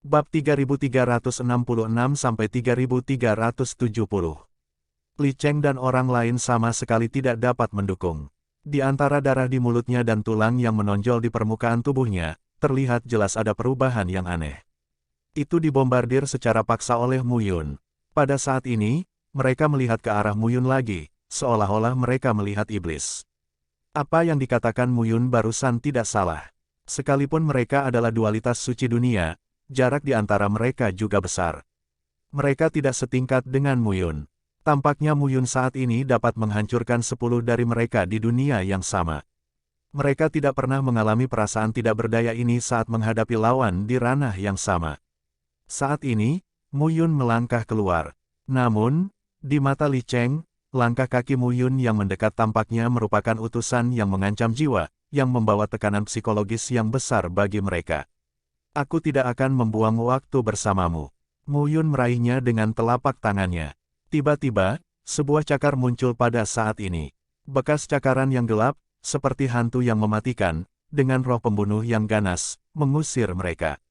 Bab 3366-3370. Li Cheng dan orang lain sama sekali tidak dapat mendukung. Di antara darah di mulutnya dan tulang yang menonjol di permukaan tubuhnya, terlihat jelas ada perubahan yang aneh. Itu dibombardir secara paksa oleh Mu Yun. Pada saat ini, mereka melihat ke arah Mu Yun lagi, seolah-olah mereka melihat iblis. Apa yang dikatakan Mu Yun barusan tidak salah. Sekalipun mereka adalah dualitas suci dunia, jarak di antara mereka juga besar. Mereka tidak setingkat dengan Mu Yun. Tampaknya Mu Yun saat ini dapat menghancurkan 10 dari mereka di dunia yang sama. Mereka tidak pernah mengalami perasaan tidak berdaya ini saat menghadapi lawan di ranah yang sama. Saat ini, Mu Yun melangkah keluar. Namun, di mata Li Cheng, langkah kaki Mu Yun yang mendekat tampaknya merupakan utusan yang mengancam jiwa, yang membawa tekanan psikologis yang besar bagi mereka. Aku tidak akan membuang waktu bersamamu. Mu Yun meraihnya dengan telapak tangannya. Tiba-tiba, sebuah cakar muncul pada saat ini. Bekas cakaran yang gelap, seperti hantu yang mematikan, dengan roh pembunuh yang ganas, mengusir mereka.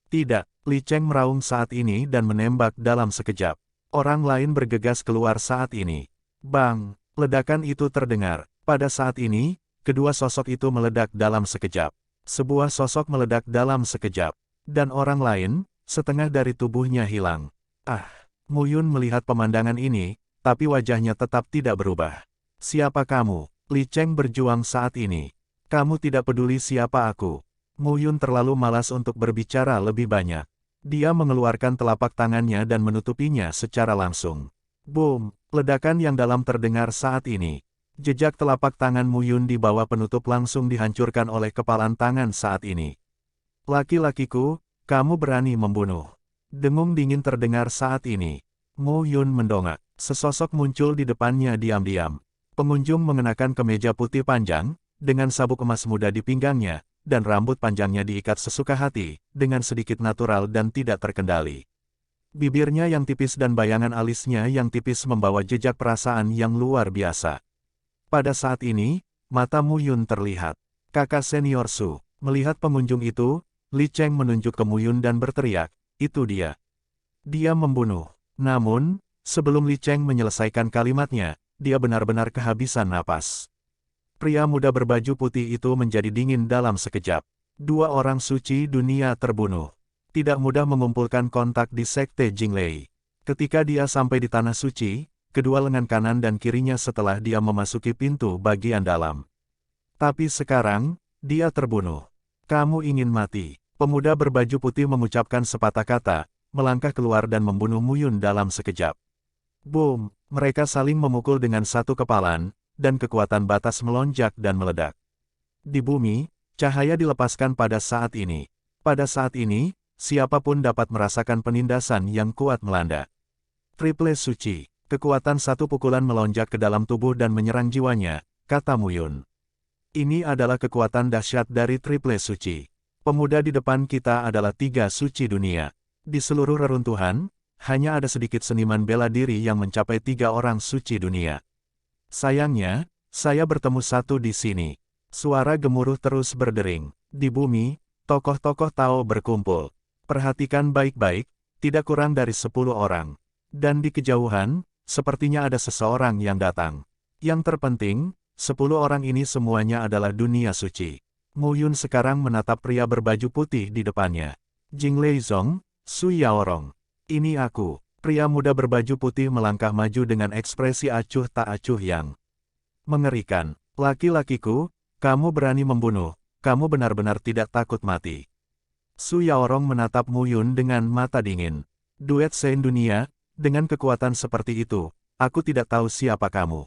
Tidak, Li Cheng meraung saat ini dan menembak dalam sekejap. Orang lain bergegas keluar saat ini. Bang! Ledakan itu terdengar. Pada saat ini, kedua sosok itu meledak dalam sekejap. Sebuah sosok meledak dalam sekejap. Dan orang lain, setengah dari tubuhnya hilang. Ah! Mu Yun melihat pemandangan ini, tapi wajahnya tetap tidak berubah. Siapa kamu? Li Cheng berjuang saat ini. Kamu tidak peduli siapa aku. Mu Yun terlalu malas untuk berbicara lebih banyak. Dia mengeluarkan telapak tangannya dan menutupinya secara langsung. Boom! Ledakan yang dalam terdengar saat ini. Jejak telapak tangan Mu Yun di bawah penutup langsung dihancurkan oleh kepalan tangan saat ini. Laki-lakiku, kamu berani membunuh. Dengung dingin terdengar saat ini. Mu Yun mendongak. Sesosok muncul di depannya diam-diam. Pengunjung mengenakan kemeja putih panjang, dengan sabuk emas muda di pinggangnya, dan rambut panjangnya diikat sesuka hati, dengan sedikit natural dan tidak terkendali. Bibirnya yang tipis dan bayangan alisnya yang tipis membawa jejak perasaan yang luar biasa. Pada saat ini, mata Mu Yun terlihat. Kakak senior Su. Melihat pengunjung itu, Li Cheng menunjuk ke Mu Yun dan berteriak, itu dia. Dia membunuh. Namun, sebelum Li Cheng menyelesaikan kalimatnya, dia benar-benar kehabisan napas. Pria muda berbaju putih itu menjadi dingin dalam sekejap. Dua orang suci dunia terbunuh. Tidak mudah mengumpulkan kontak di Sekte Jinglei. Ketika dia sampai di Tanah Suci, kedua lengan kanan dan kirinya setelah dia memasuki pintu bagian dalam. Tapi sekarang, dia terbunuh. Kamu ingin mati. Pemuda berbaju putih mengucapkan sepatah kata, melangkah keluar dan membunuh Mu Yun dalam sekejap. Boom! Mereka saling memukul dengan satu kepalan, dan kekuatan batas melonjak dan meledak. Di bumi, cahaya dilepaskan pada saat ini. Pada saat ini, siapapun dapat merasakan penindasan yang kuat melanda. Triple suci. Kekuatan satu pukulan melonjak ke dalam tubuh dan menyerang jiwanya, kata Mu Yun. Ini adalah kekuatan dahsyat dari triple suci. Pemuda di depan kita adalah 3 suci dunia. Di seluruh reruntuhan, hanya ada sedikit seniman bela diri yang mencapai 3 orang suci dunia. Sayangnya, saya bertemu satu di sini. Suara gemuruh terus berdering. Di bumi, tokoh-tokoh Tao berkumpul. Perhatikan baik-baik, tidak kurang dari 10 orang. Dan di kejauhan, sepertinya ada seseorang yang datang. Yang terpenting, 10 orang ini semuanya adalah dunia suci. Mu Yun sekarang menatap pria berbaju putih di depannya. Jinglei Zong, Su Yaorong. Ini aku. Pria muda berbaju putih melangkah maju dengan ekspresi acuh tak acuh yang mengerikan. Laki-lakiku, kamu berani membunuh. Kamu benar-benar tidak takut mati. Su Yaorong menatap Mu Yun dengan mata dingin. Duet Sen dunia, dengan kekuatan seperti itu, aku tidak tahu siapa kamu.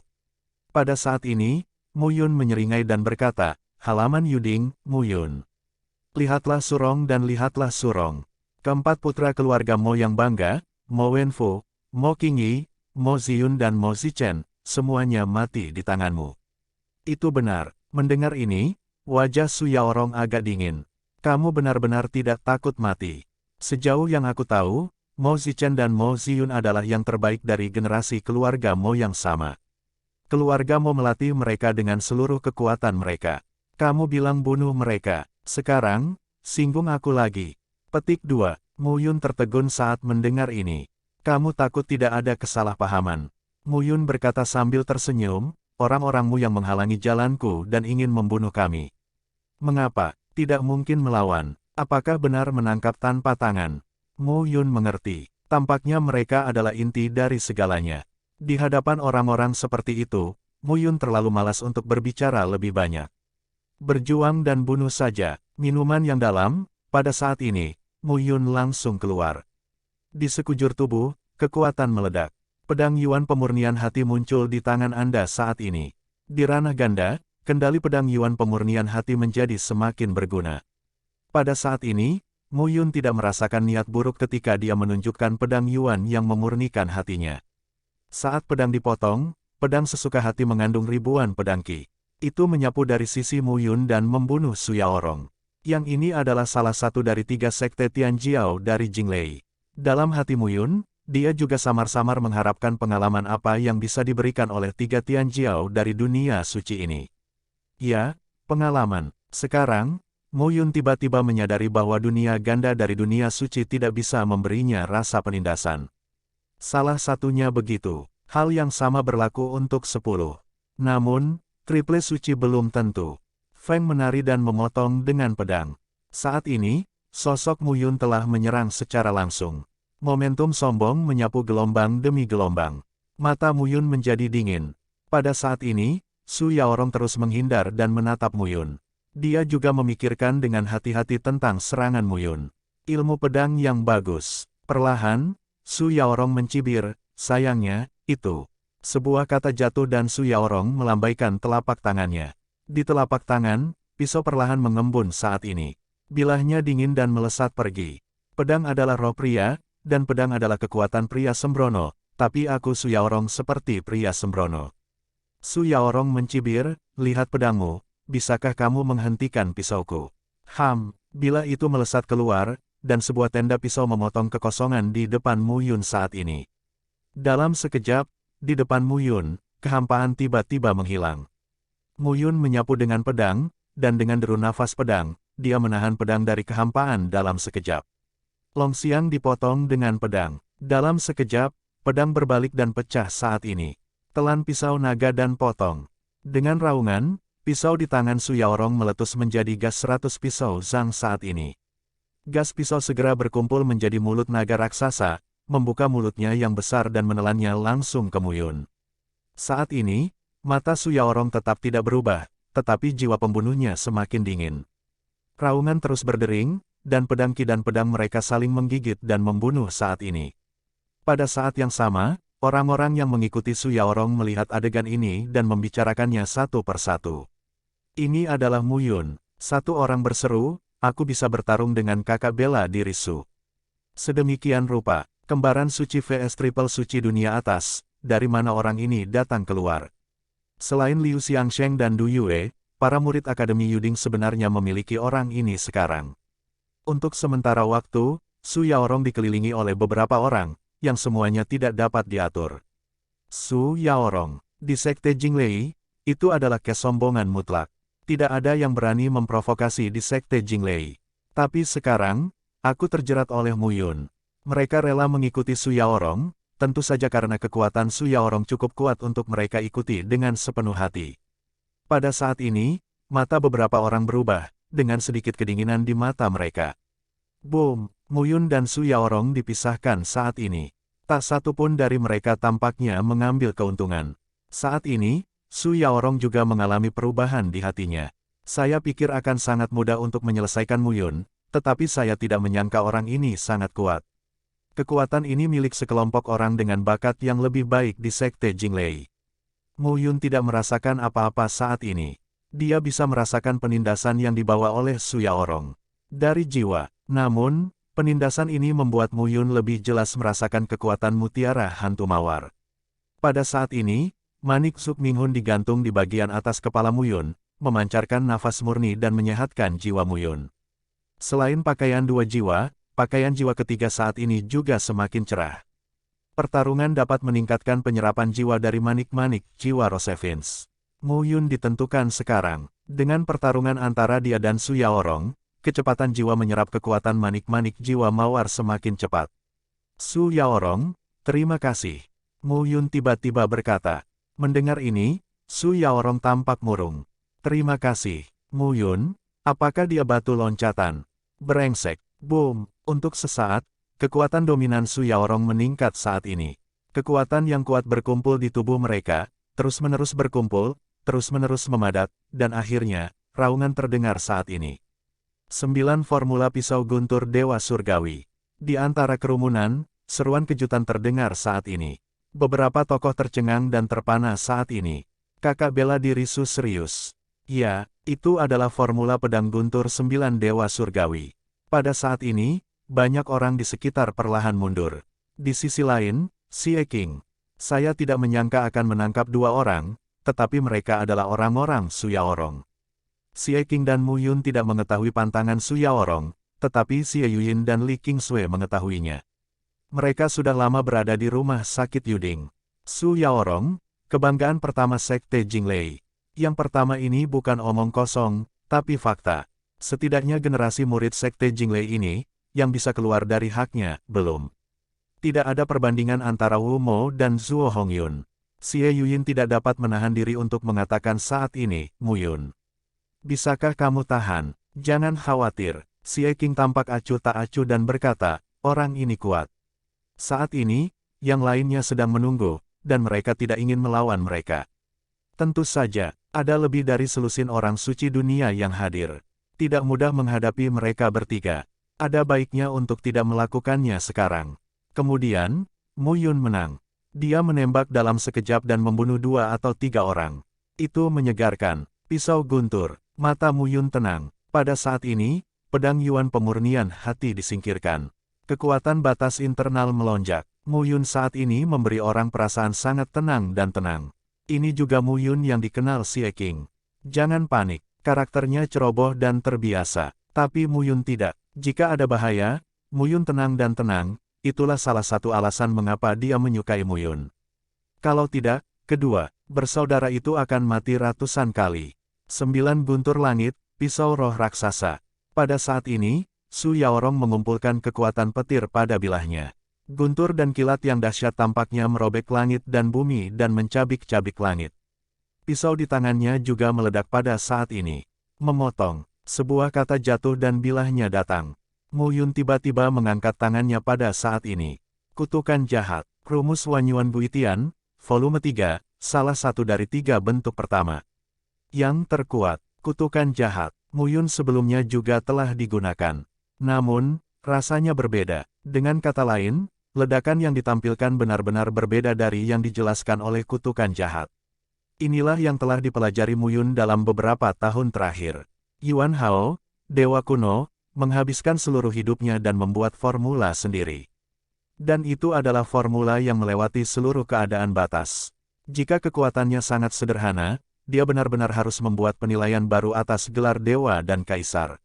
Pada saat ini, Mu Yun menyeringai dan berkata, halaman Yuding, Mu Yun. Lihatlah Surong dan lihatlah Surong. Keempat putra keluarga Mo yang bangga, Mo Wenfu, Mo Qingyi, Mo Ziyun dan Mo Zichen, semuanya mati di tanganmu. Itu benar. Mendengar ini, wajah Su Yaorong agak dingin. Kamu benar-benar tidak takut mati. Sejauh yang aku tahu, Mo Zichen dan Mo Ziyun adalah yang terbaik dari generasi keluarga Mo yang sama. Keluarga Mo melatih mereka dengan seluruh kekuatan mereka. Kamu bilang bunuh mereka. Sekarang, singgung aku lagi. Petik 2. Mu Yun tertegun saat mendengar ini. Kamu takut tidak ada kesalahpahaman. Mu Yun berkata sambil tersenyum, orang-orangmu yang menghalangi jalanku dan ingin membunuh kami. Mengapa? Tidak mungkin melawan. Apakah benar menangkap tanpa tangan? Mu Yun mengerti. Tampaknya mereka adalah inti dari segalanya. Di hadapan orang-orang seperti itu, Mu Yun terlalu malas untuk berbicara lebih banyak. Berjuang dan bunuh saja. Minuman yang dalam, pada saat ini, Mu Yun langsung keluar. Di sekujur tubuh, kekuatan meledak. Pedang Yuan pemurnian hati muncul di tangan Anda saat ini. Di ranah ganda, kendali pedang Yuan pemurnian hati menjadi semakin berguna. Pada saat ini, Mu Yun tidak merasakan niat buruk ketika dia menunjukkan pedang Yuan yang memurnikan hatinya. Saat pedang dipotong, pedang sesuka hati mengandung ribuan pedang Qi. Itu menyapu dari sisi Mu Yun dan membunuh Su Yaorong. Yang ini adalah salah satu dari 3 sekte Tianjiao dari Jinglei. Dalam hati Mu Yun, dia juga samar-samar mengharapkan pengalaman apa yang bisa diberikan oleh 3 Tianjiao dari dunia suci ini. Ya, pengalaman. Sekarang, Mu Yun tiba-tiba menyadari bahwa dunia ganda dari dunia suci tidak bisa memberinya rasa penindasan. Salah satunya begitu. Hal yang sama berlaku untuk 10. Namun, triple suci belum tentu. Feng menari dan memotong dengan pedang. Saat ini, sosok Mu Yun telah menyerang secara langsung. Momentum sombong menyapu gelombang demi gelombang. Mata Mu Yun menjadi dingin. Pada saat ini, Su Yaorong terus menghindar dan menatap Mu Yun. Dia juga memikirkan dengan hati-hati tentang serangan Mu Yun. Ilmu pedang yang bagus. Perlahan, Su Yaorong mencibir, sayangnya, itu. Sebuah kata jatuh dan Su Yaorong melambaikan telapak tangannya. Di telapak tangan, pisau perlahan mengembun saat ini. Bilahnya dingin dan melesat pergi. Pedang adalah roh pria, dan pedang adalah kekuatan pria sembrono, tapi aku Su Yaorong seperti pria sembrono. Su Yaorong mencibir, lihat pedangmu, bisakah kamu menghentikan pisauku? Bila itu melesat keluar, dan sebuah tenda pisau memotong kekosongan di depan Mu Yun saat ini. Dalam sekejap, di depan Mu Yun, kehampaan tiba-tiba menghilang. Mu Yun menyapu dengan pedang, dan dengan deru nafas pedang, dia menahan pedang dari kehampaan dalam sekejap. Long Xiang dipotong dengan pedang. Dalam sekejap, pedang berbalik dan pecah saat ini. Telan pisau naga dan potong. Dengan raungan, pisau di tangan Su Yaorong meletus menjadi gas 100 pisau zhang saat ini. Gas pisau segera berkumpul menjadi mulut naga raksasa, membuka mulutnya yang besar dan menelannya langsung ke Mu Yun. Saat ini, mata Su Yaorong tetap tidak berubah, tetapi jiwa pembunuhnya semakin dingin. Raungan terus berdering, dan pedang Qi dan pedang mereka saling menggigit dan membunuh saat ini. Pada saat yang sama, orang-orang yang mengikuti Su Yaorong melihat adegan ini dan membicarakannya satu persatu. Ini adalah Mu Yun. Satu orang berseru, aku bisa bertarung dengan kakak bela diri Su. Sedemikian rupa, kembaran suci vs triple suci dunia atas, dari mana orang ini datang keluar. Selain Liu Xiangsheng dan Du Yue, para murid Akademi Yuding sebenarnya memiliki orang ini sekarang. Untuk sementara waktu, Su Yaorong dikelilingi oleh beberapa orang, yang semuanya tidak dapat diatur. Su Yaorong, di Sekte Jinglei, itu adalah kesombongan mutlak. Tidak ada yang berani memprovokasi di Sekte Jinglei. Tapi sekarang, aku terjerat oleh Mu Yun. Mereka rela mengikuti Su Yaorong, tentu saja karena kekuatan Su Yaorong cukup kuat untuk mereka ikuti dengan sepenuh hati. Pada saat ini, mata beberapa orang berubah, dengan sedikit kedinginan di mata mereka. Boom! Mu Yun dan Su Yaorong dipisahkan saat ini. Tak satu pun dari mereka tampaknya mengambil keuntungan. Saat ini, Su Yaorong juga mengalami perubahan di hatinya. Saya pikir akan sangat mudah untuk menyelesaikan Mu Yun, tetapi saya tidak menyangka orang ini sangat kuat. Kekuatan ini milik sekelompok orang dengan bakat yang lebih baik di Sekte Jinglei. Mu Yun tidak merasakan apa-apa saat ini. Dia bisa merasakan penindasan yang dibawa oleh Su Yaorong dari jiwa. Namun, penindasan ini membuat Mu Yun lebih jelas merasakan kekuatan mutiara hantu mawar. Pada saat ini, manik Suk Minghun digantung di bagian atas kepala Mu Yun, memancarkan nafas murni dan menyehatkan jiwa Mu Yun. Selain pakaian dua jiwa, pakaian jiwa ketiga saat ini juga semakin cerah. Pertarungan dapat meningkatkan penyerapan jiwa dari manik-manik jiwa Rosevins. Mu Yun ditentukan sekarang. Dengan pertarungan antara dia dan Su Yaorong, kecepatan jiwa menyerap kekuatan manik-manik jiwa mawar semakin cepat. Su Yaorong, terima kasih. Mu Yun tiba-tiba berkata. Mendengar ini, Su Yaorong tampak murung. Terima kasih, Mu Yun. Apakah dia batu loncatan? Brengsek. Boom. Untuk sesaat, kekuatan dominan Su Yaorong meningkat saat ini. Kekuatan yang kuat berkumpul di tubuh mereka, terus-menerus berkumpul, terus-menerus memadat, dan akhirnya, raungan terdengar saat ini. 9 formula pisau guntur Dewa Surgawi. Di antara kerumunan, seruan kejutan terdengar saat ini. Beberapa tokoh tercengang dan terpana saat ini. Kakak bela diri Su serius. Ya, itu adalah formula pedang guntur 9 Dewa Surgawi. Pada saat ini, banyak orang di sekitar perlahan mundur. Di sisi lain, Xie Qing. Saya tidak menyangka akan menangkap 2 orang, tetapi mereka adalah orang-orang Su Yaorong. Xie Qing dan Mu Yun tidak mengetahui pantangan Su Yaorong, tetapi Xie Yuyin dan Li Qingsui mengetahuinya. Mereka sudah lama berada di rumah sakit Yuding. Su Yaorong, kebanggaan pertama Sekte Jinglei. Yang pertama ini bukan omong kosong, tapi fakta. Setidaknya generasi murid Sekte Jinglei ini, yang bisa keluar dari haknya, belum. Tidak ada perbandingan antara Wu Mo dan Zhuo Hongyun. Xie Yuyin tidak dapat menahan diri untuk mengatakan saat ini, Mu Yun. Bisakah kamu tahan? Jangan khawatir. Xie Qing tampak acuh tak acuh dan berkata, orang ini kuat. Saat ini, yang lainnya sedang menunggu, dan mereka tidak ingin melawan mereka. Tentu saja, ada lebih dari selusin orang suci dunia yang hadir. Tidak mudah menghadapi mereka bertiga. Ada baiknya untuk tidak melakukannya sekarang. Kemudian, Mu Yun menang. Dia menembak dalam sekejap dan membunuh 2 atau 3 orang. Itu menyegarkan. Pisau guntur. Mata Mu Yun tenang. Pada saat ini, pedang Yuan pemurnian hati disingkirkan. Kekuatan batas internal melonjak. Mu Yun saat ini memberi orang perasaan sangat tenang dan tenang. Ini juga Mu Yun yang dikenal Xie Qing. Jangan panik. Karakternya ceroboh dan terbiasa. Tapi Mu Yun tidak. Jika ada bahaya, Mu Yun tenang dan tenang. Itulah salah satu alasan mengapa dia menyukai Mu Yun. Kalau tidak, kedua bersaudara itu akan mati ratusan kali. 9 guntur langit, pisau roh raksasa. Pada saat ini, Su Yaorong mengumpulkan kekuatan petir pada bilahnya. Guntur dan kilat yang dahsyat tampaknya merobek langit dan bumi dan mencabik-cabik langit. Pisau di tangannya juga meledak pada saat ini. Memotong. Sebuah kata jatuh dan bilahnya datang. Mu Yun tiba-tiba mengangkat tangannya pada saat ini. Kutukan jahat. Rumus Wanyuan Buitian, volume 3, salah satu dari 3 bentuk pertama. Yang terkuat, kutukan jahat. Mu Yun sebelumnya juga telah digunakan. Namun, rasanya berbeda. Dengan kata lain, ledakan yang ditampilkan benar-benar berbeda dari yang dijelaskan oleh kutukan jahat. Inilah yang telah dipelajari Mu Yun dalam beberapa tahun terakhir. Yuan Hao, Dewa Kuno, menghabiskan seluruh hidupnya dan membuat formula sendiri. Dan itu adalah formula yang melewati seluruh keadaan batas. Jika kekuatannya sangat sederhana, dia benar-benar harus membuat penilaian baru atas gelar dewa dan kaisar.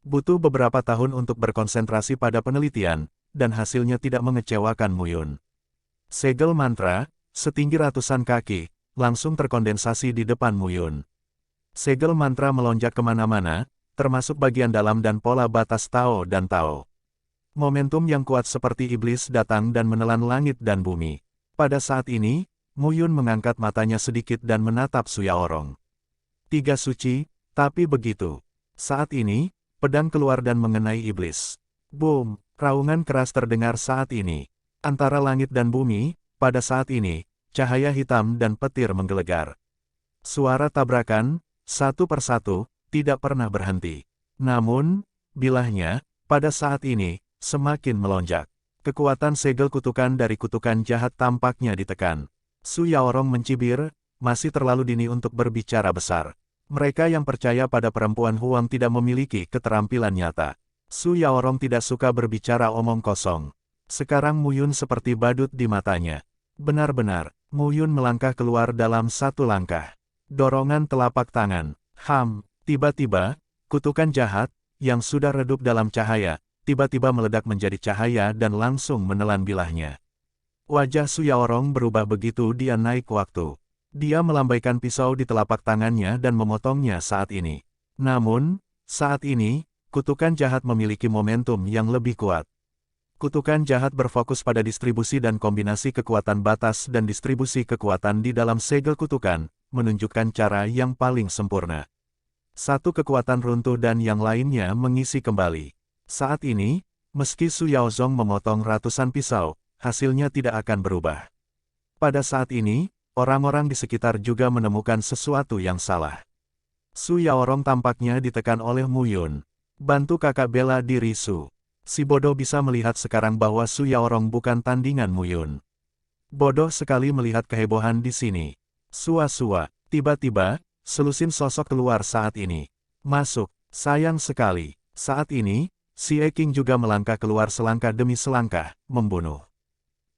Butuh beberapa tahun untuk berkonsentrasi pada penelitian, dan hasilnya tidak mengecewakan Mu Yun. Segel mantra, setinggi ratusan kaki, langsung terkondensasi di depan Mu Yun. Segel mantra melonjak kemana-mana, termasuk bagian dalam dan pola batas Tao dan Tao. Momentum yang kuat seperti iblis datang dan menelan langit dan bumi. Pada saat ini, Mu Yun mengangkat matanya sedikit dan menatap Su Yaorong. 3 suci, tapi begitu. Saat ini, pedang keluar dan mengenai iblis. Boom, raungan keras terdengar saat ini. Antara langit dan bumi, pada saat ini, cahaya hitam dan petir menggelegar. Suara tabrakan, satu persatu, tidak pernah berhenti. Namun, bilahnya, pada saat ini, semakin melonjak. Kekuatan segel kutukan dari kutukan jahat tampaknya ditekan. Su Yaorong mencibir, masih terlalu dini untuk berbicara besar. Mereka yang percaya pada perempuan Huang tidak memiliki keterampilan nyata. Su Yaorong tidak suka berbicara omong kosong. Sekarang Mu Yun seperti badut di matanya. Benar-benar, Mu Yun melangkah keluar dalam 1 langkah. Dorongan telapak tangan. Tiba-tiba, kutukan jahat, yang sudah redup dalam cahaya, tiba-tiba meledak menjadi cahaya dan langsung menelan bilahnya. Wajah Su Yaorong berubah begitu dia naik waktu. Dia melambaikan pisau di telapak tangannya dan memotongnya saat ini. Namun, saat ini, kutukan jahat memiliki momentum yang lebih kuat. Kutukan jahat berfokus pada distribusi dan kombinasi kekuatan batas dan distribusi kekuatan di dalam segel kutukan, menunjukkan cara yang paling sempurna. Satu kekuatan runtuh dan yang lainnya mengisi kembali. Saat ini, meski Su Yaozong memotong ratusan pisau, hasilnya tidak akan berubah. Pada saat ini, orang-orang di sekitar juga menemukan sesuatu yang salah. Su Yaorong tampaknya ditekan oleh Mu Yun. Bantu kakak bela diri Su. Si bodoh bisa melihat sekarang bahwa Su Yaorong bukan tandingan Mu Yun. Bodoh sekali melihat kehebohan di sini. Sua-sua, tiba-tiba, selusin sosok keluar saat ini. Masuk, sayang sekali. Saat ini, si King juga melangkah keluar selangkah demi selangkah, membunuh.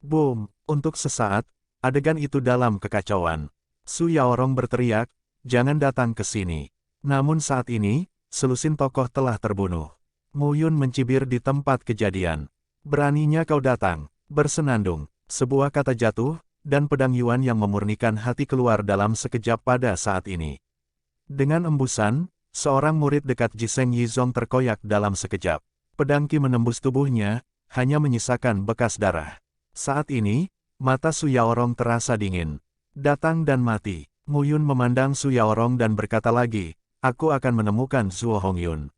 Boom, untuk sesaat, adegan itu dalam kekacauan. Su Yaorong berteriak, jangan datang ke sini. Namun saat ini, selusin tokoh telah terbunuh. Mu Yun mencibir di tempat kejadian. Beraninya kau datang, bersenandung. Sebuah kata jatuh, dan pedang Yuan yang memurnikan hati keluar dalam sekejap pada saat ini. Dengan embusan, seorang murid dekat Jiseng Yizong terkoyak dalam sekejap. Pedang Qi menembus tubuhnya, hanya menyisakan bekas darah. Saat ini, mata Su Yaorong terasa dingin. Datang dan mati. Mu Yun memandang Su Yaorong dan berkata lagi, aku akan menemukan Zuo Hongyun.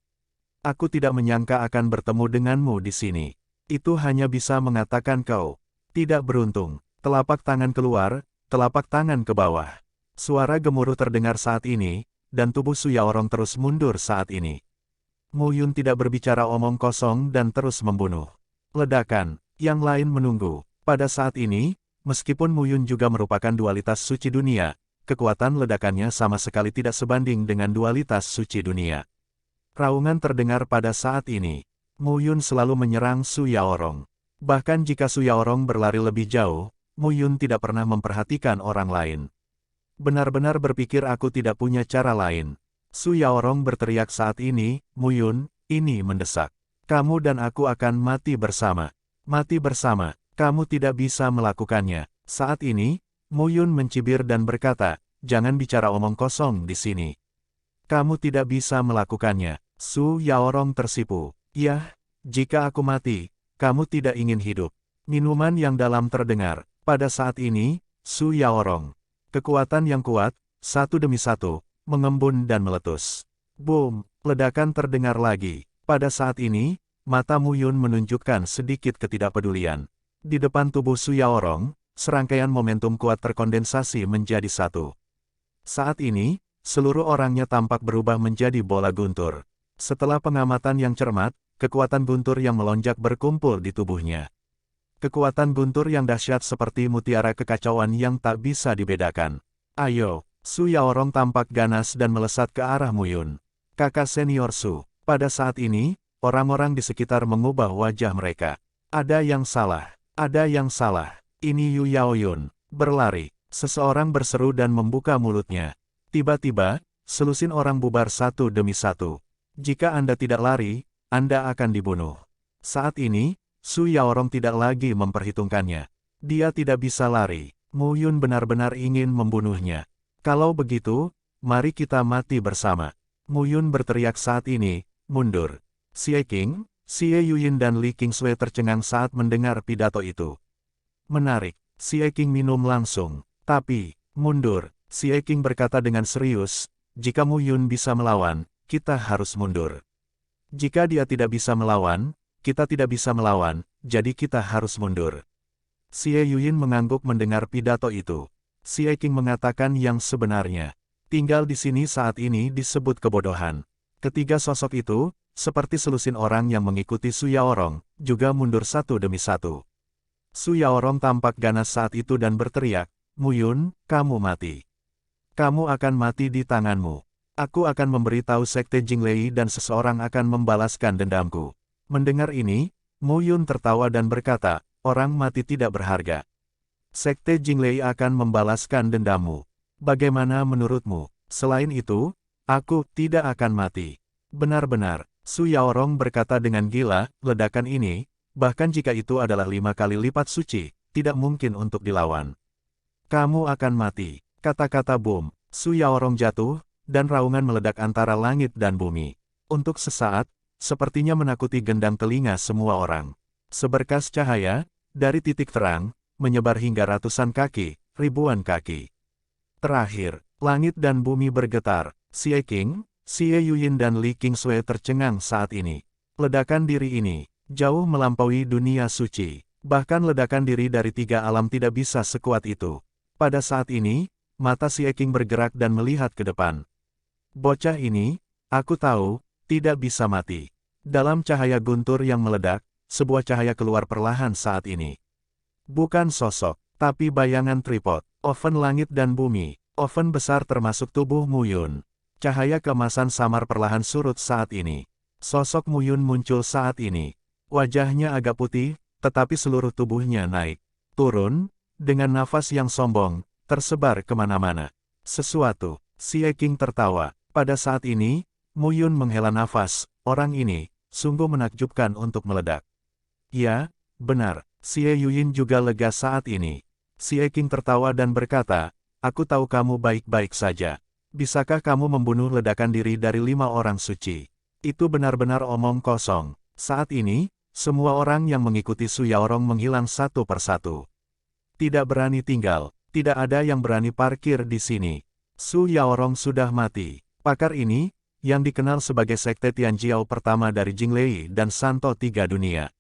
Aku tidak menyangka akan bertemu denganmu di sini. Itu hanya bisa mengatakan kau tidak beruntung. Telapak tangan keluar, telapak tangan ke bawah. Suara gemuruh terdengar saat ini, dan tubuh Su Yaorong terus mundur saat ini. Mu Yun tidak berbicara omong kosong dan terus membunuh. Ledakan, yang lain menunggu. Pada saat ini, meskipun Mu Yun juga merupakan dualitas suci dunia, kekuatan ledakannya sama sekali tidak sebanding dengan dualitas suci dunia. Raungan terdengar pada saat ini. Mu Yun selalu menyerang Su Yaorong. Bahkan jika Su Yaorong berlari lebih jauh, Mu Yun tidak pernah memperhatikan orang lain. Benar-benar berpikir aku tidak punya cara lain. Su Yaorong berteriak saat ini, Mu Yun, ini mendesak. Kamu dan aku akan mati bersama. Mati bersama, kamu tidak bisa melakukannya. Saat ini, Mu Yun mencibir dan berkata, jangan bicara omong kosong di sini. Kamu tidak bisa melakukannya. Su Yaorong tersipu. Yah, jika aku mati, kamu tidak ingin hidup. Minuman yang dalam terdengar. Pada saat ini, Su Yaorong. Kekuatan yang kuat, satu demi satu, mengembun dan meletus. Boom, ledakan terdengar lagi. Pada saat ini, mata Mu Yun menunjukkan sedikit ketidakpedulian. Di depan tubuh Su Yaorong, serangkaian momentum kuat terkondensasi menjadi satu. Saat ini, seluruh orangnya tampak berubah menjadi bola guntur. Setelah pengamatan yang cermat, kekuatan guntur yang melonjak berkumpul di tubuhnya. Kekuatan guntur yang dahsyat seperti mutiara kekacauan yang tak bisa dibedakan. Ayo, Su Yaorong tampak ganas dan melesat ke arah Mu Yun. Kakak senior Su. Pada saat ini, orang-orang di sekitar mengubah wajah mereka. Ada yang salah. Ada yang salah. Ini Yu Yaoyun. Berlari. Seseorang berseru dan membuka mulutnya. Tiba-tiba, selusin orang bubar satu demi satu. Jika Anda tidak lari, Anda akan dibunuh. Saat ini, Su Yaorong tidak lagi memperhitungkannya. Dia tidak bisa lari. Mu Yun benar-benar ingin membunuhnya. Kalau begitu, mari kita mati bersama. Mu Yun berteriak saat ini, mundur. Xie King, Xie Yuyin dan Li Qingsui tercengang saat mendengar pidato itu. Menarik, Xie King minum langsung. Tapi, mundur. Xie King berkata dengan serius, jika Mu Yun bisa melawan, kita harus mundur. Jika dia tidak bisa melawan, kita tidak bisa melawan, jadi kita harus mundur. Xie Yuyin mengangguk mendengar pidato itu. Xie King mengatakan yang sebenarnya. Tinggal di sini saat ini disebut kebodohan. Ketiga sosok itu, seperti selusin orang yang mengikuti Su Yaorong, juga mundur satu demi satu. Su Yaorong tampak ganas saat itu dan berteriak, Mu Yun, kamu mati. Kamu akan mati di tanganmu. Aku akan memberitahu Sekte Jinglei dan seseorang akan membalaskan dendamku. Mendengar ini, Mu Yun tertawa dan berkata, orang mati tidak berharga. Sekte Jinglei akan membalaskan dendammu. Bagaimana menurutmu? Selain itu, aku tidak akan mati. Benar-benar, Su Yaorong berkata dengan gila, ledakan ini, bahkan jika itu adalah 5 kali lipat suci, tidak mungkin untuk dilawan. Kamu akan mati. Kata-kata boom, Su Yaorong jatuh, dan raungan meledak antara langit dan bumi. Untuk sesaat, sepertinya menakuti gendang telinga semua orang. Seberkas cahaya, dari titik terang, menyebar hingga ratusan kaki, ribuan kaki. Terakhir, langit dan bumi bergetar. Xie Qing, Xie Yuyin dan Li Qingsui tercengang saat ini. Ledakan diri ini, jauh melampaui dunia suci. Bahkan ledakan diri dari 3 alam tidak bisa sekuat itu. Pada saat ini, mata Xie Qing bergerak dan melihat ke depan. Bocah ini, aku tahu, tidak bisa mati. Dalam cahaya guntur yang meledak, sebuah cahaya keluar perlahan saat ini. Bukan sosok, tapi bayangan tripod, oven langit dan bumi, oven besar termasuk tubuh Mu Yun. Cahaya keemasan samar perlahan surut saat ini. Sosok Mu Yun muncul saat ini. Wajahnya agak putih, tetapi seluruh tubuhnya naik, turun, dengan nafas yang sombong, tersebar kemana-mana. Sesuatu, Xie Qing tertawa. Pada saat ini, Mu Yun menghela nafas, orang ini, sungguh menakjubkan untuk meledak. Ya, benar, Xie Yuyin juga lega saat ini. Xie Qing tertawa dan berkata, aku tahu kamu baik-baik saja. Bisakah kamu membunuh ledakan diri dari 5 orang suci? Itu benar-benar omong kosong. Saat ini, semua orang yang mengikuti Su Yaorong menghilang satu persatu. Tidak berani tinggal, tidak ada yang berani parkir di sini. Su Yaorong sudah mati. Pakar ini, yang dikenal sebagai Sekte Tianjiao pertama dari Jinglei dan Santo Tiga Dunia.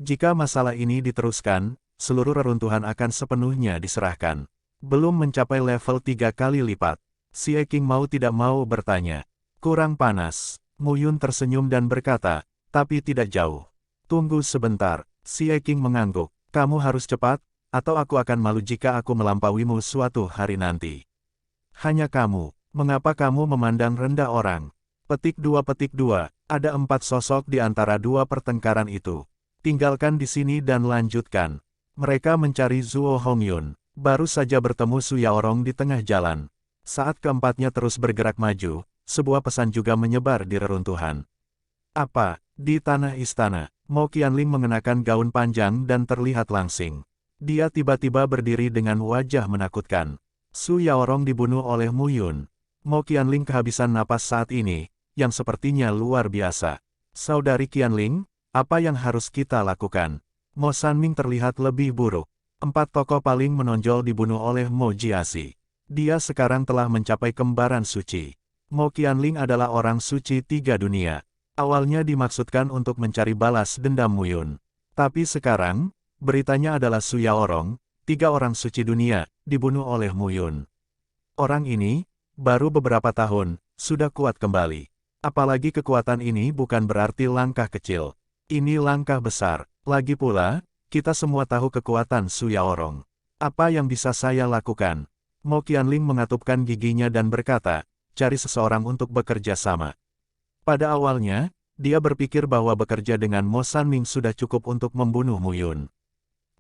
Jika masalah ini diteruskan, seluruh reruntuhan akan sepenuhnya diserahkan. Belum mencapai level 3 kali lipat. Xie Qing mau tidak mau bertanya. Kurang panas. Mu Yun tersenyum dan berkata, tapi tidak jauh. Tunggu sebentar, Xie Qing mengangguk. Kamu harus cepat, atau aku akan malu jika aku melampauimu suatu hari nanti. Hanya kamu, mengapa kamu memandang rendah orang? Petik 2, ada 4 sosok di antara 2 pertengkaran itu. Tinggalkan di sini dan lanjutkan. Mereka mencari Zuo Hongyun. Baru saja bertemu Su Yaorong di tengah jalan. Saat keempatnya terus bergerak maju, sebuah pesan juga menyebar di reruntuhan. Apa? Di tanah istana, Mo Qianling mengenakan gaun panjang dan terlihat langsing. Dia tiba-tiba berdiri dengan wajah menakutkan. Su Yaorong dibunuh oleh Mu Yun. Mo Qianling kehabisan napas saat ini, yang sepertinya luar biasa. Saudari Qianling, apa yang harus kita lakukan? Mo Sanming terlihat lebih buruk. 4 tokoh paling menonjol dibunuh oleh Mo Jiaxi. Dia sekarang telah mencapai kembaran suci. Mo Qianling adalah orang suci 3 dunia. Awalnya dimaksudkan untuk mencari balas dendam Mu Yun. Tapi sekarang, beritanya adalah Su Yaorong, 3 orang suci dunia, dibunuh oleh Mu Yun. Orang ini, baru beberapa tahun, sudah kuat kembali. Apalagi kekuatan ini bukan berarti langkah kecil. Ini langkah besar. Lagi pula, kita semua tahu kekuatan Su Yaorong. Apa yang bisa saya lakukan? Mo Qianling mengatupkan giginya dan berkata, cari seseorang untuk bekerja sama. Pada awalnya, dia berpikir bahwa bekerja dengan Mo Sanming sudah cukup untuk membunuh Mu Yun.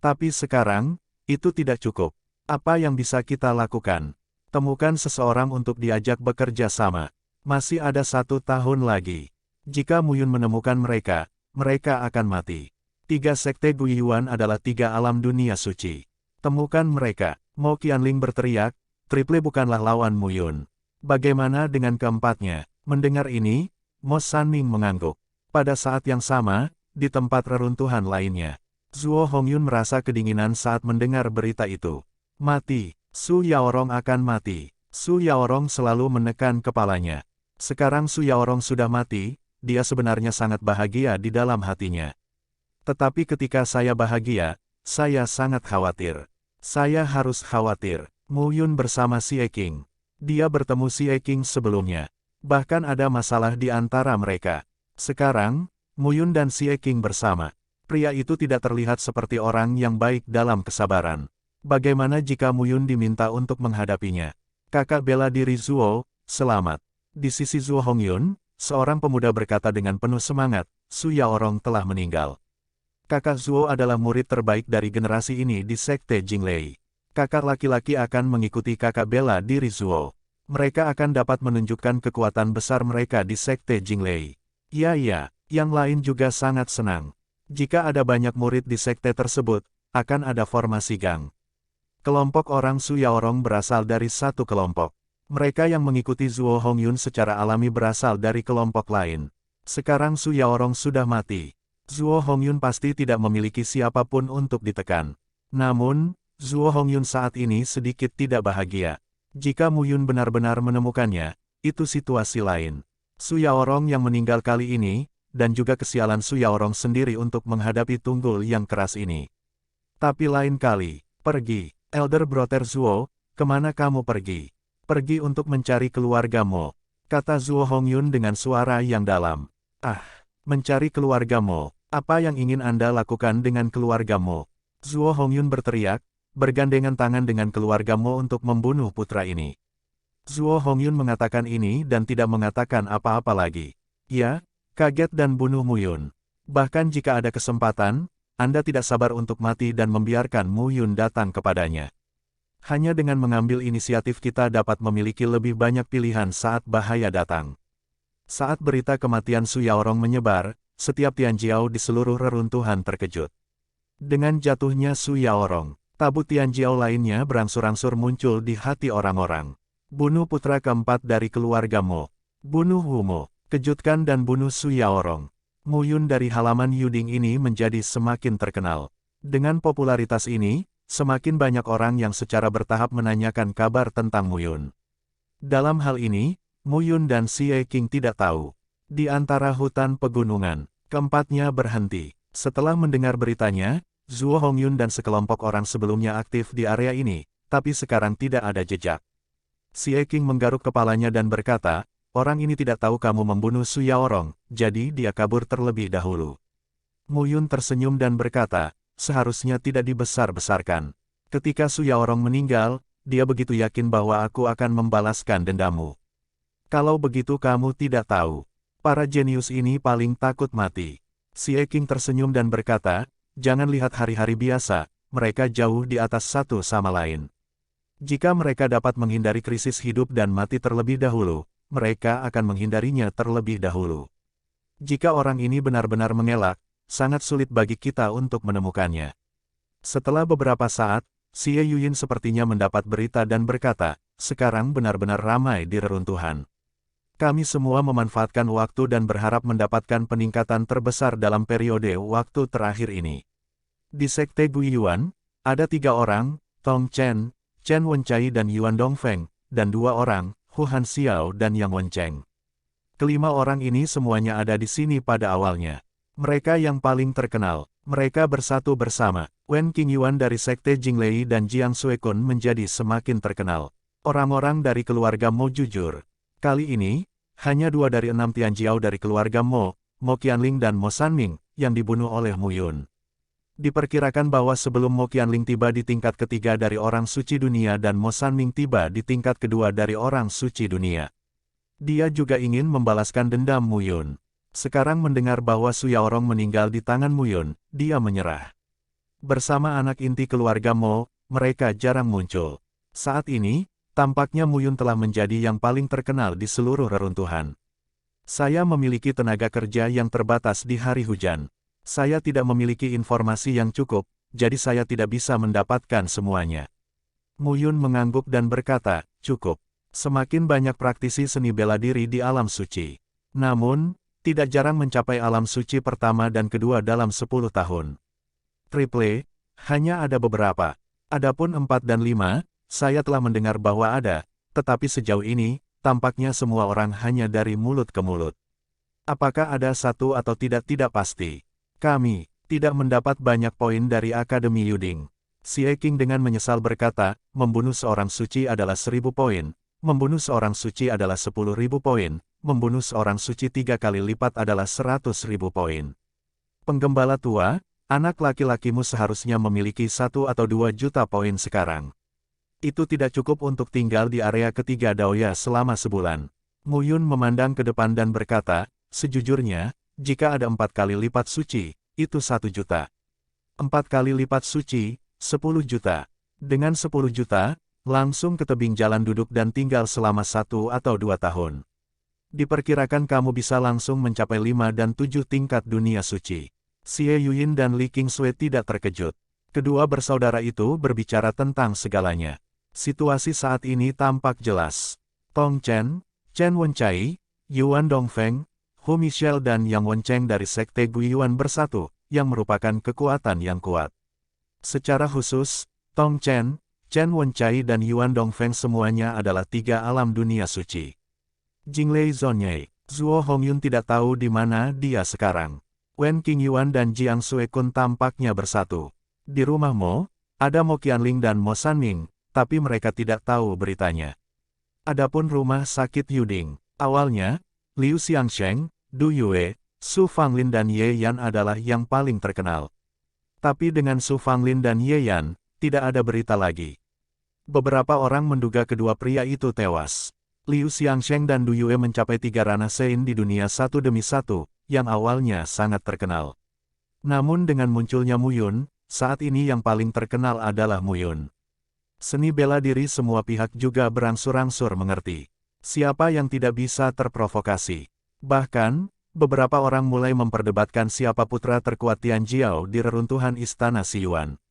Tapi sekarang, itu tidak cukup. Apa yang bisa kita lakukan? Temukan seseorang untuk diajak bekerja sama. Masih ada 1 tahun lagi. Jika Mu Yun menemukan mereka, mereka akan mati. 3 sekte Guiyuan adalah 3 alam dunia suci. Temukan mereka. Mo Qianling berteriak, Triple bukanlah lawan Mu Yun. Bagaimana dengan keempatnya? Mendengar ini, Mo Sanming mengangguk. Pada saat yang sama, di tempat reruntuhan lainnya, Zuo Hongyun merasa kedinginan saat mendengar berita itu. Mati, Su Yaorong akan mati. Su Yaorong selalu menekan kepalanya. Sekarang Su Yaorong sudah mati, dia sebenarnya sangat bahagia di dalam hatinya. Tetapi ketika saya bahagia, saya sangat khawatir. Saya harus khawatir. Mu Yun bersama Xie Qing. Dia bertemu Xie Qing sebelumnya. Bahkan ada masalah di antara mereka. Sekarang, Mu Yun dan Xie Qing bersama. Pria itu tidak terlihat seperti orang yang baik dalam kesabaran. Bagaimana jika Mu Yun diminta untuk menghadapinya? Kakak bela diri Zuo, selamat. Di sisi Zuo Hongyun, seorang pemuda berkata dengan penuh semangat, Su Yaorong telah meninggal. Kakak Zuo adalah murid terbaik dari generasi ini di Sekte Jinglei. Kakak laki-laki akan mengikuti kakak bela diri Zuo. Mereka akan dapat menunjukkan kekuatan besar mereka di Sekte Jinglei. Ya, yang lain juga sangat senang. Jika ada banyak murid di sekte tersebut, akan ada formasi gang. Kelompok orang Su Yaorong berasal dari satu kelompok. Mereka yang mengikuti Zuo Hongyun secara alami berasal dari kelompok lain. Sekarang Su Yaorong sudah mati. Zuo Hongyun pasti tidak memiliki siapapun untuk ditekan. Namun, Zuo Hongyun saat ini sedikit tidak bahagia. Jika Mu Yun benar-benar menemukannya, itu situasi lain. Su Yaorong yang meninggal kali ini, dan juga kesialan Su Yaorong sendiri untuk menghadapi tunggul yang keras ini. Tapi lain kali, pergi. Elder Brother Zuo, kemana kamu pergi? Pergi untuk mencari keluargamu, kata Zuo Hongyun dengan suara yang dalam. Ah, mencari keluargamu, apa yang ingin Anda lakukan dengan keluargamu? Zuo Hongyun berteriak, bergandengan tangan dengan keluargamu untuk membunuh putra ini. Zuo Hongyun mengatakan ini dan tidak mengatakan apa-apa lagi. Ya, kaget dan bunuh Mu Yun. Bahkan jika ada kesempatan, Anda tidak sabar untuk mati dan membiarkan Mu Yun datang kepadanya. Hanya dengan mengambil inisiatif kita dapat memiliki lebih banyak pilihan saat bahaya datang. Saat berita kematian Su Yaorong menyebar, setiap Tianjiao di seluruh reruntuhan terkejut. Dengan jatuhnya Su Yaorong, tabu Tianjiao lainnya berangsur-angsur muncul di hati orang-orang. Bunuh putra keempat dari keluargamu. Bunuh Wumo, kejutkan dan bunuh Su Yaorong. Mu Yun dari halaman Yuding ini menjadi semakin terkenal. Dengan popularitas ini, semakin banyak orang yang secara bertahap menanyakan kabar tentang Mu Yun. Dalam hal ini, Mu Yun dan Xie Qing tidak tahu. Di antara hutan pegunungan, keempatnya berhenti. Setelah mendengar beritanya, Zuo Hongyun dan sekelompok orang sebelumnya aktif di area ini, tapi sekarang tidak ada jejak. Xie Qing menggaruk kepalanya dan berkata, orang ini tidak tahu kamu membunuh Su Yaorong, jadi dia kabur terlebih dahulu. Mu Yun tersenyum dan berkata, seharusnya tidak dibesar-besarkan. Ketika Su Yaorong meninggal, dia begitu yakin bahwa aku akan membalaskan dendamu. Kalau begitu kamu tidak tahu. Para jenius ini paling takut mati. Xie Qing tersenyum dan berkata, jangan lihat hari-hari biasa, mereka jauh di atas satu sama lain. Jika mereka dapat menghindari krisis hidup dan mati terlebih dahulu, mereka akan menghindarinya terlebih dahulu. Jika orang ini benar-benar mengelak, sangat sulit bagi kita untuk menemukannya. Setelah beberapa saat, Xie Yuyin sepertinya mendapat berita dan berkata, sekarang benar-benar ramai di reruntuhan. Kami semua memanfaatkan waktu dan berharap mendapatkan peningkatan terbesar dalam periode waktu terakhir ini. Di Sekte Guiyuan, ada 3 orang, Tong Chen, Chen Wenchai dan Yuan Dongfeng, dan 2 orang, Hu Han Xiao dan Yang Wencheng. Kelima orang ini semuanya ada di sini pada awalnya. Mereka yang paling terkenal, mereka bersatu bersama. Wen Qingyuan dari Sekte Jinglei dan Jiang Suekun menjadi semakin terkenal. Orang-orang dari keluarga Mo jujur. Kali ini, hanya 2 dari 6 Tianjiao dari keluarga Mo, Mo Qianling dan Mo Sanming, yang dibunuh oleh Mu Yun. Diperkirakan bahwa sebelum Mo Qianling tiba di tingkat ketiga dari orang suci dunia dan Mo Sanming tiba di tingkat kedua dari orang suci dunia. Dia juga ingin membalaskan dendam Mu Yun. Sekarang mendengar bahwa Su Yaorong meninggal di tangan Mu Yun, dia menyerah. Bersama anak inti keluarga Mo, mereka jarang muncul. Saat ini, tampaknya Mu Yun telah menjadi yang paling terkenal di seluruh reruntuhan. Saya memiliki tenaga kerja yang terbatas di hari hujan. Saya tidak memiliki informasi yang cukup, jadi saya tidak bisa mendapatkan semuanya. Mu Yun mengangguk dan berkata, cukup. Semakin banyak praktisi seni bela diri di alam suci. Namun, tidak jarang mencapai alam suci pertama dan kedua dalam 10 tahun. Triple, hanya ada beberapa. Adapun 4 dan 5, saya telah mendengar bahwa ada, tetapi sejauh ini, tampaknya semua orang hanya dari mulut ke mulut. Apakah ada satu atau tidak pasti. Kami tidak mendapat banyak poin dari Akademi Yuding. Xie Qing dengan menyesal berkata, membunuh seorang suci adalah 1000 poin, membunuh seorang suci adalah 10.000 poin, membunuh seorang suci 3 kali lipat adalah 100.000 poin. Penggembala tua, anak laki-lakimu seharusnya memiliki 1 atau 2 juta poin sekarang. Itu tidak cukup untuk tinggal di area ketiga Daoya selama sebulan. Mu Yun memandang ke depan dan berkata, sejujurnya, jika ada 4 kali lipat suci, itu 1 juta. 4 kali lipat suci, 10 juta. Dengan 10 juta, langsung ke tebing jalan duduk dan tinggal selama 1 atau 2 tahun. Diperkirakan kamu bisa langsung mencapai 5 dan 7 tingkat dunia suci. Xie Yuyin dan Li Qingsui tidak terkejut. Kedua bersaudara itu berbicara tentang segalanya. Situasi saat ini tampak jelas. Tong Chen, Chen Wenchai, Yuan Dongfeng, Hu Michel dan Yang Wencheng dari Sekte Guiyuan bersatu, yang merupakan kekuatan yang kuat. Secara khusus, Tong Chen, Chen Wenchai dan Yuan Dongfeng semuanya adalah tiga alam dunia suci. Jinglei Zonyei, Zuo Hongyun tidak tahu di mana dia sekarang. Wen Qingyuan dan Jiang Suekun tampaknya bersatu. Di rumah Mo, ada Mo Qianling dan Mo Sanming, tapi mereka tidak tahu beritanya. Adapun rumah sakit Yuding, awalnya, Liu Xiangsheng, Du Yue, Su Fanglin dan Ye Yan adalah yang paling terkenal. Tapi dengan Su Fanglin dan Ye Yan, tidak ada berita lagi. Beberapa orang menduga kedua pria itu tewas. Liu Xiangsheng dan Du Yue mencapai 3 ranah Sein di dunia satu demi satu, yang awalnya sangat terkenal. Namun dengan munculnya Mu Yun, saat ini yang paling terkenal adalah Mu Yun. Seni bela diri semua pihak juga berangsur-angsur mengerti. Siapa yang tidak bisa terprovokasi. Bahkan, beberapa orang mulai memperdebatkan siapa putra terkuat Tian Jiao di reruntuhan Istana Xiyuan.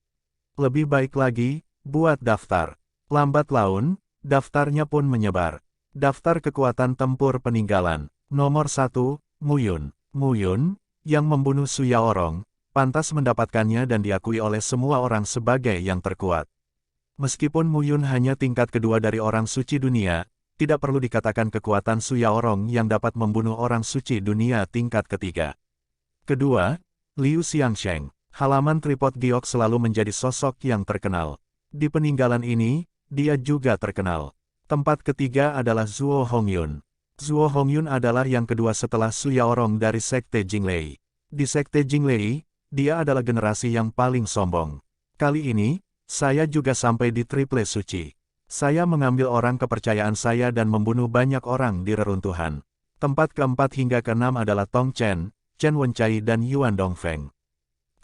Lebih baik lagi, buat daftar. Lambat laun, daftarnya pun menyebar. Daftar kekuatan tempur peninggalan. Nomor 1, Mu Yun. Mu Yun, yang membunuh Su Yaorong, pantas mendapatkannya dan diakui oleh semua orang sebagai yang terkuat. Meskipun Mu Yun hanya tingkat kedua dari orang suci dunia, tidak perlu dikatakan kekuatan Su Yaorong yang dapat membunuh orang suci dunia tingkat ketiga. Kedua, Liu Xiangsheng. Halaman Tripod Giok selalu menjadi sosok yang terkenal. Di peninggalan ini, dia juga terkenal. Tempat ketiga adalah Zuo Hongyun. Zuo Hongyun adalah yang kedua setelah Su Yaorong dari Sekte Jinglei. Di Sekte Jinglei, dia adalah generasi yang paling sombong. Kali ini, saya juga sampai di Triple Suci. Saya mengambil orang kepercayaan saya dan membunuh banyak orang di reruntuhan. Tempat keempat hingga keenam adalah Tong Chen, Chen Wenchai dan Yuan Dongfeng.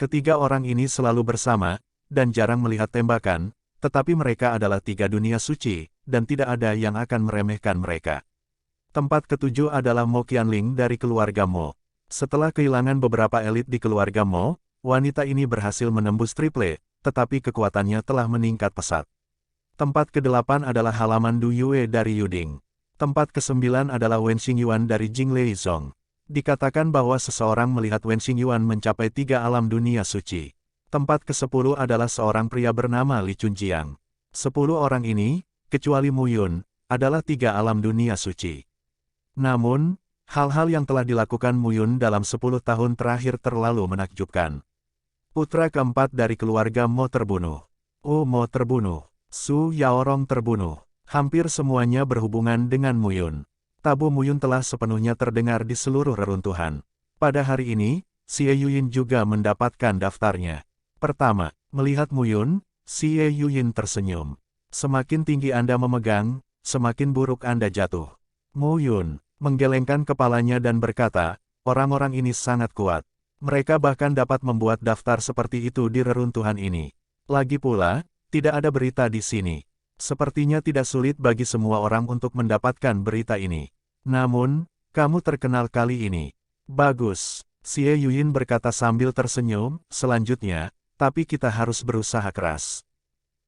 Ketiga orang ini selalu bersama, dan jarang melihat tembakan, tetapi mereka adalah tiga dunia suci, dan tidak ada yang akan meremehkan mereka. Tempat ketujuh adalah Mo Qianling dari keluarga Mo. Setelah kehilangan beberapa elit di keluarga Mo, wanita ini berhasil menembus triple, tetapi kekuatannya telah meningkat pesat. Tempat ke-8 adalah halaman Du Yue dari Yuding. Tempat ke-9 adalah Wen Xingyuan dari Jinglei Zong. Dikatakan bahwa seseorang melihat Wen Xingyuan mencapai 3 alam dunia suci. Tempat ke-10 adalah seorang pria bernama Li Chunjiang. 10 orang ini, kecuali Mu Yun, adalah 3 alam dunia suci. Namun, hal-hal yang telah dilakukan Mu Yun dalam 10 tahun terakhir terlalu menakjubkan. Putra keempat dari keluarga Mo terbunuh. Mo terbunuh. Su Yaorong terbunuh. Hampir semuanya berhubungan dengan Mu Yun. Tabu Mu Yun telah sepenuhnya terdengar di seluruh reruntuhan. Pada hari ini, Xie Yuyin juga mendapatkan daftarnya. Pertama, melihat Mu Yun, Xie Yuyin tersenyum. Semakin tinggi Anda memegang, semakin buruk Anda jatuh. Mu Yun menggelengkan kepalanya dan berkata, orang-orang ini sangat kuat. Mereka bahkan dapat membuat daftar seperti itu di reruntuhan ini. Lagi pula, tidak ada berita di sini. Sepertinya tidak sulit bagi semua orang untuk mendapatkan berita ini. Namun, kamu terkenal kali ini. Bagus, Xie Yuyin berkata sambil tersenyum. Selanjutnya, tapi kita harus berusaha keras.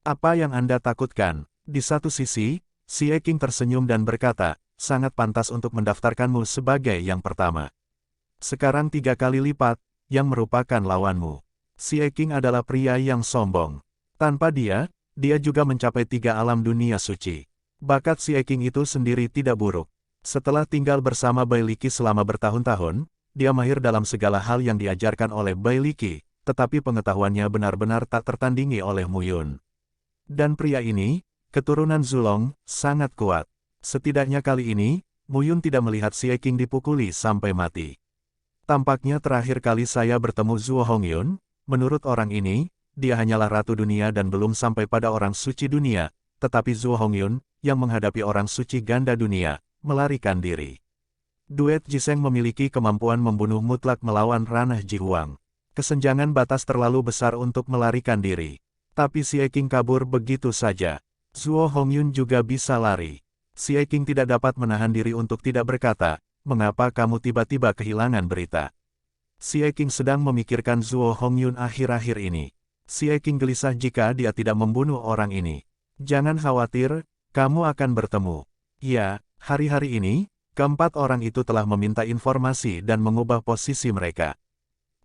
Apa yang Anda takutkan? Di satu sisi, Xie Qing tersenyum dan berkata, sangat pantas untuk mendaftarkanmu sebagai yang pertama. Sekarang 3 kali lipat, yang merupakan lawanmu. Xie Qing adalah pria yang sombong. Tanpa dia juga mencapai 3 alam dunia suci. Bakat Xie Qing itu sendiri tidak buruk. Setelah tinggal bersama Bai Liqi selama bertahun-tahun, dia mahir dalam segala hal yang diajarkan oleh Bai Liqi, tetapi pengetahuannya benar-benar tak tertandingi oleh Mu Yun. Dan pria ini, keturunan Zulong, sangat kuat. Setidaknya kali ini, Mu Yun tidak melihat Xie Qing dipukuli sampai mati. Tampaknya terakhir kali saya bertemu Zuo Hongyun, menurut orang ini, dia hanyalah ratu dunia dan belum sampai pada orang suci dunia, tetapi Zuo Hongyun, yang menghadapi orang suci ganda dunia, melarikan diri. Duet Jiseng memiliki kemampuan membunuh mutlak melawan ranah Jihuang. Kesenjangan batas terlalu besar untuk melarikan diri. Tapi Xie Qing kabur begitu saja. Zuo Hongyun juga bisa lari. Xie Qing tidak dapat menahan diri untuk tidak berkata, mengapa kamu tiba-tiba kehilangan berita? Xie Qing sedang memikirkan Zuo Hongyun akhir-akhir ini. Xie Qing gelisah jika dia tidak membunuh orang ini. Jangan khawatir, kamu akan bertemu. Ya, hari-hari ini, Keempat orang itu telah meminta informasi dan mengubah posisi mereka.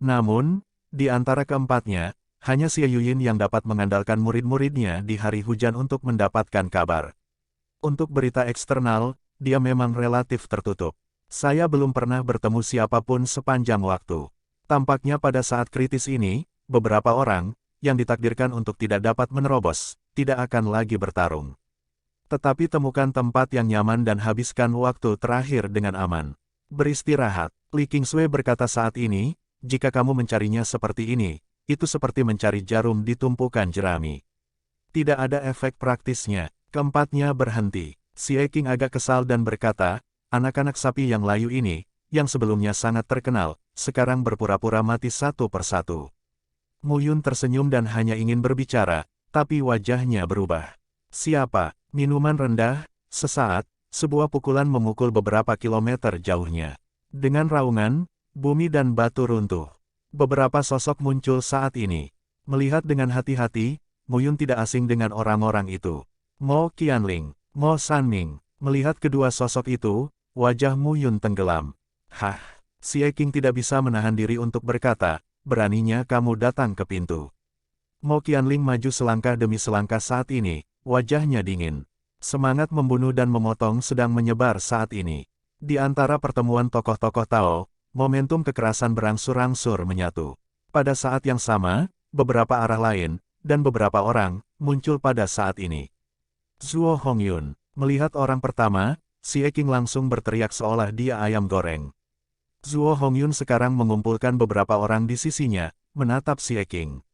Namun, di antara keempatnya, hanya Xie Yuyin yang dapat mengandalkan murid-muridnya di hari hujan untuk mendapatkan kabar. Untuk berita eksternal, dia memang relatif tertutup. Saya belum pernah bertemu siapapun sepanjang waktu. Tampaknya pada saat kritis ini, beberapa orang, yang ditakdirkan untuk tidak dapat menerobos, tidak akan lagi bertarung. Tetapi temukan tempat yang nyaman dan habiskan waktu terakhir dengan aman. Beristirahat, Li Qingsui berkata saat ini, jika kamu mencarinya seperti ini, itu seperti mencari jarum di tumpukan jerami. Tidak ada efek praktisnya. Keempatnya berhenti. Xie Qing agak kesal dan berkata, anak-anak sapi yang layu ini, yang sebelumnya sangat terkenal, sekarang berpura-pura mati satu persatu. Mu Yun tersenyum dan hanya ingin berbicara, tapi wajahnya berubah. Siapa? Minuman rendah, sesaat, sebuah pukulan memukul beberapa kilometer jauhnya. Dengan raungan, bumi dan batu runtuh. Beberapa sosok muncul saat ini. Melihat dengan hati-hati, Mu Yun tidak asing dengan orang-orang itu. Mo Qianling, Mo Sanming. Melihat kedua sosok itu, wajah Mu Yun tenggelam. Hah, Xie Qing tidak bisa menahan diri untuk berkata, beraninya kamu datang ke pintu. Mo Qianling maju selangkah demi selangkah saat ini, wajahnya dingin. Semangat membunuh dan memotong sedang menyebar saat ini. Di antara pertemuan tokoh-tokoh Tao, momentum kekerasan berangsur-angsur menyatu. Pada saat yang sama, beberapa arah lain, dan beberapa orang, muncul pada saat ini. Zhuo Hongyun, melihat orang pertama, Xie Qing langsung berteriak seolah dia ayam goreng. Zhuo Hongyun sekarang mengumpulkan beberapa orang di sisinya, menatap Xie Qing.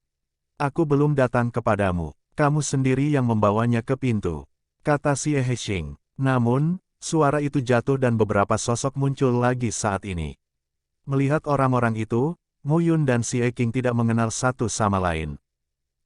Aku belum datang kepadamu, kamu sendiri yang membawanya ke pintu, kata Xie Hexing. Namun, suara itu jatuh dan beberapa sosok muncul lagi saat ini. Melihat orang-orang itu, Mu Yun dan Xie Qing tidak mengenal satu sama lain.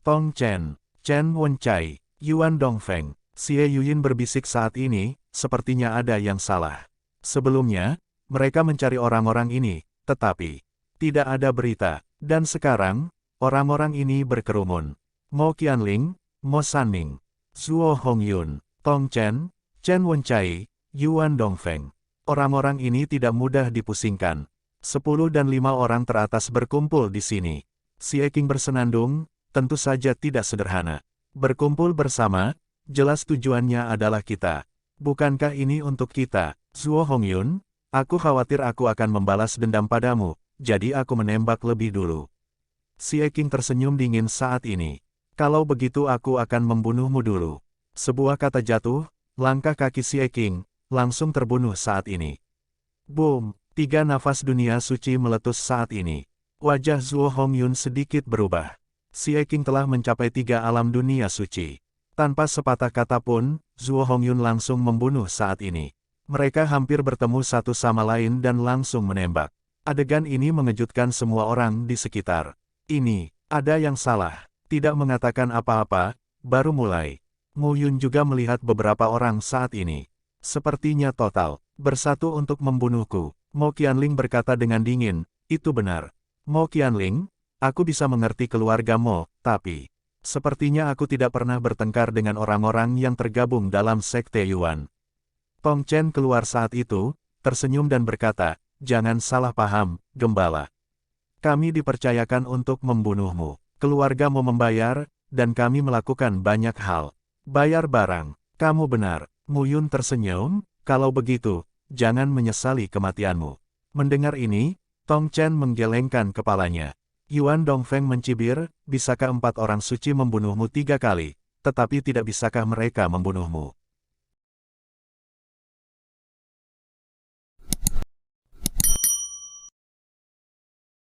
Tong Chen, Chen Wencai, Yuan Dongfeng, Xie Yuyin berbisik saat ini, sepertinya ada yang salah. Sebelumnya, mereka mencari orang-orang ini, tetapi tidak ada berita. Dan sekarang, orang-orang ini berkerumun. Mo Qianling, Mo Sanming, Zhuo Hongyun, Tong Chen, Chen Wencai, Yuan Dongfeng. Orang-orang ini tidak mudah dipusingkan. 10 dan 5 orang teratas berkumpul di sini. Xie Qing bersenandung, tentu saja tidak sederhana. Berkumpul bersama, jelas tujuannya adalah kita. Bukankah ini untuk kita, Zhuo Hongyun? Aku khawatir aku akan membalas dendam padamu, jadi aku menembak lebih dulu. Xie Qing tersenyum dingin saat ini. Kalau begitu aku akan membunuhmu dulu. Sebuah kata jatuh, langkah kaki Xie Qing, langsung terbunuh saat ini. Boom! 3 nafas dunia suci meletus saat ini. Wajah Zhuo Hongyun sedikit berubah. Xie Qing telah mencapai 3 alam dunia suci. Tanpa sepatah kata pun, Zhuo Hongyun langsung membunuh saat ini. Mereka hampir bertemu satu sama lain dan langsung menembak. Adegan ini mengejutkan semua orang di sekitar. Ini, ada yang salah. Tidak mengatakan apa-apa, baru mulai. Mu Yun juga melihat beberapa orang saat ini. Sepertinya total, bersatu untuk membunuhku. Mo Qianling berkata dengan dingin, itu benar. Mo Qianling, aku bisa mengerti keluarga Mo, tapi sepertinya aku tidak pernah bertengkar dengan orang-orang yang tergabung dalam Sekte Yuan. Tong Chen keluar saat itu, tersenyum dan berkata, jangan salah paham, Gembala. Kami dipercayakan untuk membunuhmu. Keluarga mau membayar, dan kami melakukan banyak hal. Bayar barang, kamu benar. Mu Yun tersenyum, kalau begitu, jangan menyesali kematianmu. Mendengar ini, Tong Chen menggelengkan kepalanya. Yuan Dongfeng mencibir, bisakah 4 orang suci membunuhmu 3 kali, tetapi tidak bisakah mereka membunuhmu?